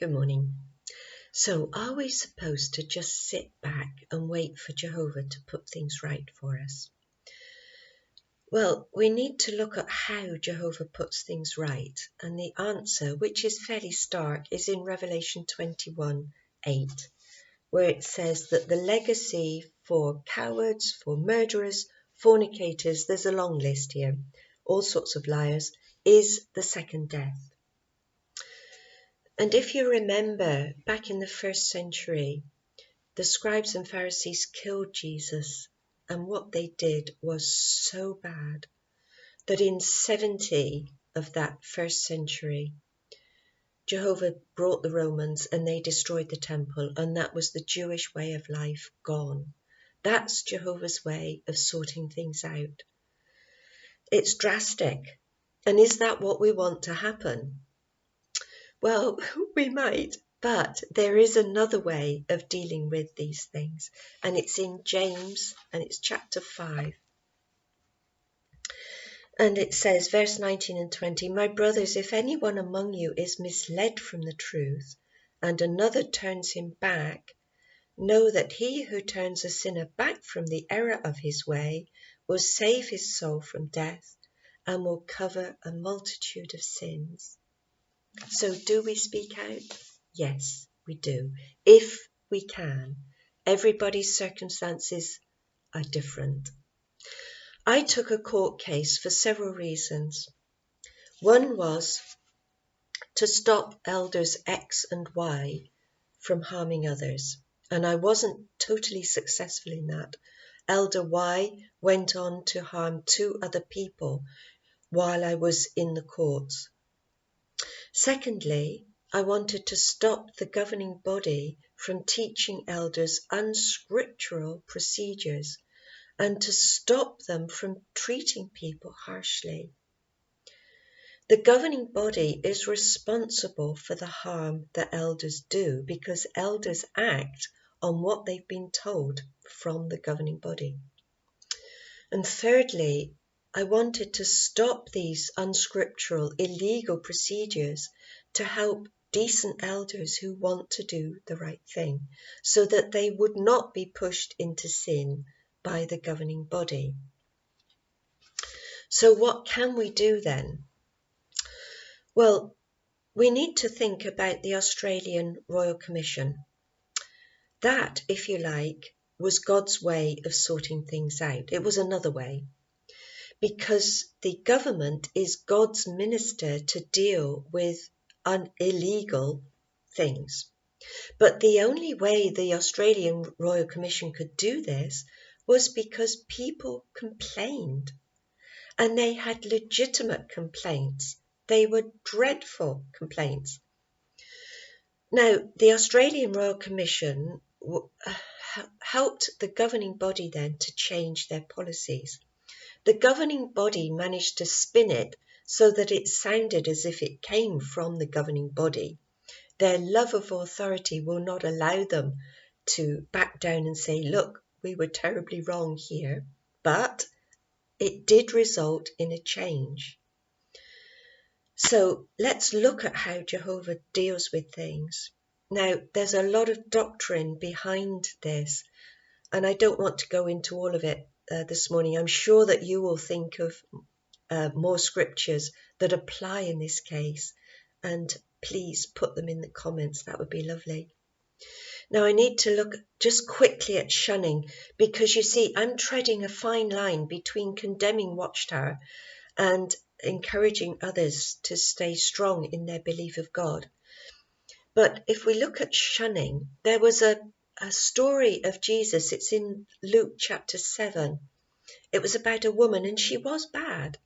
Good morning. So, are we supposed to just sit back and wait for Jehovah to put things right for us? Well, we need to look at how Jehovah puts things right. And the answer, which is fairly stark, is in Revelation 21:8, where it says that the legacy for cowards, for murderers, fornicators, there's a long list here, all sorts of liars, is the second death. And if you remember, back in the first century, the scribes and Pharisees killed Jesus, and what they did was so bad that in 70 of that first century, Jehovah brought the Romans and they destroyed the temple, and that was the Jewish way of life gone. That's Jehovah's way of sorting things out. It's drastic. And is that what we want to happen? Well, we might, but there is another way of dealing with these things, and it's in James, and it's chapter 5. And it says, verse 19 and 20, "My brothers, if anyone among you is misled from the truth, and another turns him back, know that he who turns a sinner back from the error of his way will save his soul from death and will cover a multitude of sins." So do we speak out? Yes, we do. If we can. Everybody's circumstances are different. I took a court case for several reasons. One was to stop elders X and Y from harming others. And I wasn't totally successful in that. Elder Y went on to harm 2 other people while I was in the courts. Secondly, I wanted to stop the governing body from teaching elders unscriptural procedures and to stop them from treating people harshly. The governing body is responsible for the harm that elders do because elders act on what they've been told from the governing body. And thirdly, I wanted to stop these unscriptural, illegal procedures to help decent elders who want to do the right thing, so that they would not be pushed into sin by the governing body. So what can we do then? Well, we need to think about the Australian Royal Commission. That, if you like, was God's way of sorting things out. It was another way. Because the government is God's minister to deal with illegal things. But the only way the Australian Royal Commission could do this was because people complained. And they had legitimate complaints. They were dreadful complaints. Now, the Australian Royal Commission helped the governing body then to change their policies. The governing body managed to spin it so that it sounded as if it came from the governing body. Their love of authority will not allow them to back down and say, look, we were terribly wrong here. But it did result in a change. So let's look at how Jehovah deals with things. Now, there's a lot of doctrine behind this, and I don't want to go into all of it this morning. I'm sure that you will think of more scriptures that apply in this case, and please put them in the comments. That would be lovely. Now I need to look just quickly at shunning, because you see I'm treading a fine line between condemning Watchtower and encouraging others to stay strong in their belief of God. But if we look at shunning, there was a story of Jesus. It's in Luke chapter 7. It was about a woman, and she was bad.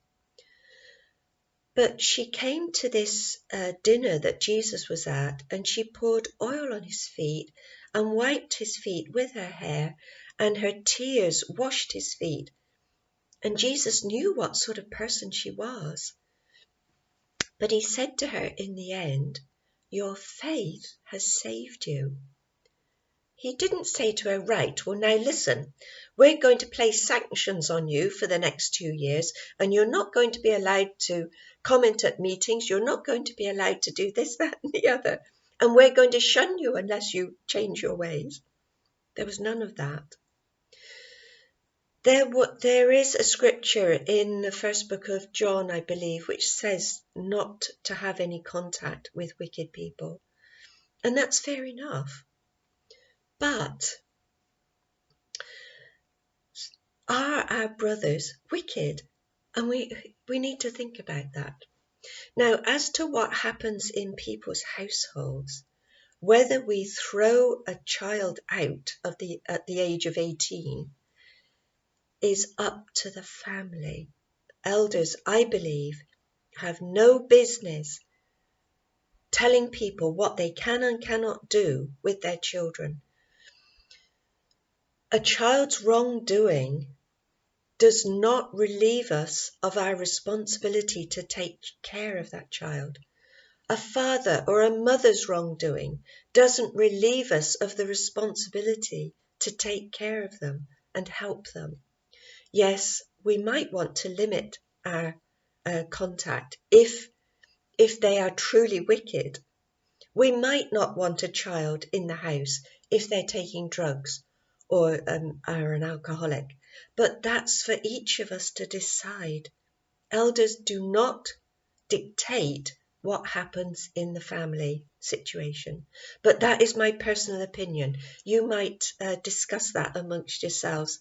But she came to this dinner that Jesus was at, and she poured oil on his feet and wiped his feet with her hair, and her tears washed his feet. And Jesus knew what sort of person she was. But he said to her in the end, "Your faith has saved you." He didn't say to her, right, well, now listen, we're going to place sanctions on you for the next 2 years, and you're not going to be allowed to comment at meetings. You're not going to be allowed to do this, that, and the other. and we're going to shun you unless you change your ways. There was none of that. There is a scripture in the first book of John, I believe, which says not to have any contact with wicked people. And that's fair enough. But are our brothers wicked? And we need to think about that. Now, as to what happens in people's households, whether we throw a child out at the age of 18 is up to the family. Elders, I believe, have no business telling people what they can and cannot do with their children. A child's wrongdoing does not relieve us of our responsibility to take care of that child. A father or a mother's wrongdoing doesn't relieve us of the responsibility to take care of them and help them. Yes, we might want to limit our contact if they are truly wicked. We might not want a child in the house if they're taking drugs or are an alcoholic, but that's for each of us to decide. Elders do not dictate what happens in the family situation, but that is my personal opinion. You might discuss that amongst yourselves.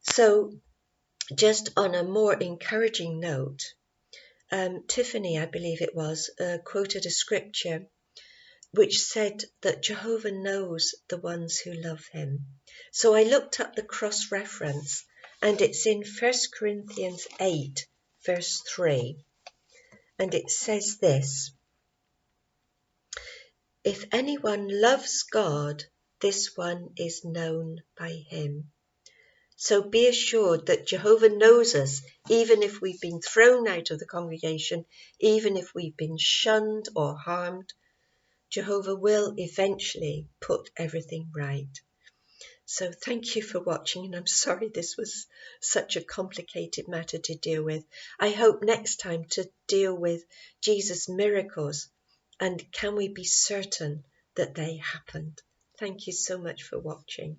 So just on a more encouraging note, Tiffany, I believe it was, quoted a scripture which said that Jehovah knows the ones who love him. So I looked up the cross-reference, and it's in 1 Corinthians 8, verse 3. And it says this: if anyone loves God, this one is known by him. So be assured that Jehovah knows us, even if we've been thrown out of the congregation, even if we've been shunned or harmed. Jehovah will eventually put everything right. So thank you for watching, and I'm sorry this was such a complicated matter to deal with. I hope next time to deal with Jesus' miracles, and can we be certain that they happened. Thank you so much for watching.